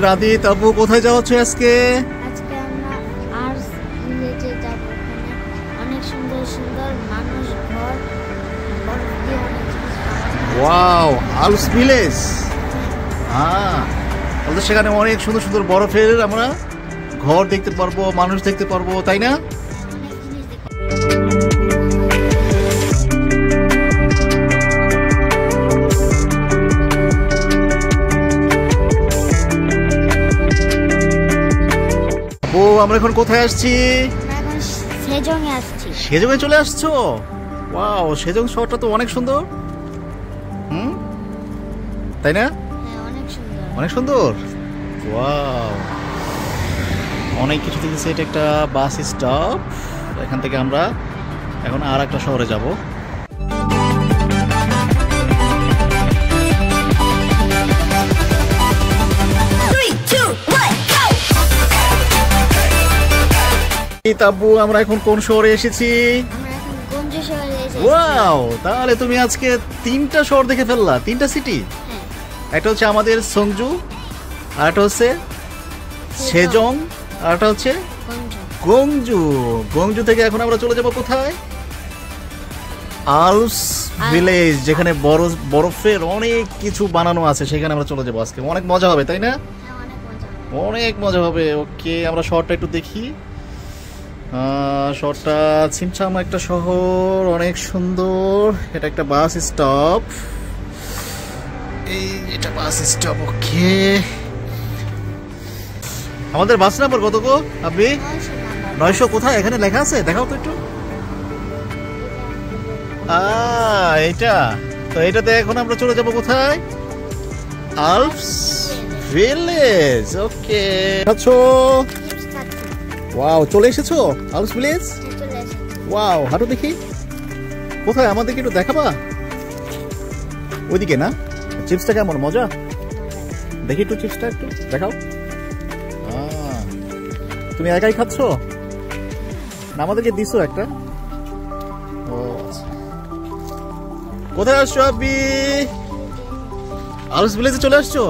রাধি তাবু কোথায় যাওয়া হচ্ছে আজকে? আজকে আমরা আর্টস ভিলেজে যাব। ওখানে অনেক সুন্দর সুন্দর মানুষ, ঘর, বরফ দিয়ে অনেক জিনিস পাওয়া যায়। Wow, arts village. হ্যাঁ, তাহলে সেখানে অনেক সুন্দর সুন্দর বরফের আমরা ঘর দেখতে পারবো, মানুষ দেখতে পারবো, তাই না? অনেক জিনিস দেখতে ও, আমরা এখন কোথায় আসছি? আমরা এখন সেজংয়ে আসছি। সেজংয়ে চলে আসছো? ওয়াও, সেজং শহরটা তো অনেক সুন্দর। তাই না? হ্যাঁ, অনেক সুন্দর। অনেক সুন্দর। ওয়াও, অনেক কিছু দেখতেছি। এটা একটা বাস স্টপ। এখান থেকে আমরা এখন আর একটা শহরে যাব। তাব্বু, আমরা এখন কোন শহরে এসেছি? আমরা এখন গঞ্জ শহরে এসেছি। ওয়াও, তাহলে তুমি আজকে 3টা শহর দেখে ফেললা, 3টা সিটি। হ্যাঁ, একটা হচ্ছে আমাদের সংজু, আর একটা হচ্ছে সেজং, আর একটা হচ্ছে গঞ্জ। গংজু। গংজু থেকে এখন আমরা চলে যাব কোথায়? আলস ভিলেজ, যেখানে বরফের অনেক কিছু বানানো আছে, সেখানে আমরা চলে যাবো আজকে। অনেক মজা হবে, তাই না? হ্যাঁ, অনেক মজা। অনেক মজা হবে। ওকে, আমরা শহরটা একটু দেখি। শহরটা ছিমছাম একটা শহর, অনেক সুন্দর। এটা একটা বাস স্টপ। এই এটা বাস স্টপ। ওকে, আমাদের বাস নাম্বার কত গো আপনি? 900। কোথায়? এখানে লেখা আছে, দেখাও তো একটু। এটা তো, এটাতে এখন আমরা চলে যাব কোথায়? Alps village. ওকে, আছো? ওয়াও, চলে এসেছো আলপস ভিলেজ? চলে এসেছি। ওয়াও, হাঁটো দেখি। কোথায় আমাদেরকে একটু দেখাবা? ওইদিকে না? চিপসটা কেমন মজা? দেখি একটু চিপসটা, একটু দেখাও। তুমি একাই খাচ্ছ না আমাদেরকে দিছো একটা? ও আচ্ছা। কোথায় আসছো আপনি? আলপস ভিলেজে চলে আসছো?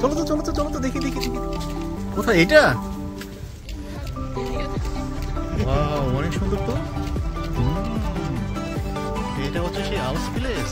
চলো তো, চলো তো, চলো তো, দেখি দেখি দেখি। কোথায় এটা? ওয়াও, অনেক সুন্দর তো। এটা হচ্ছে সেই আলপস ভিলেজ।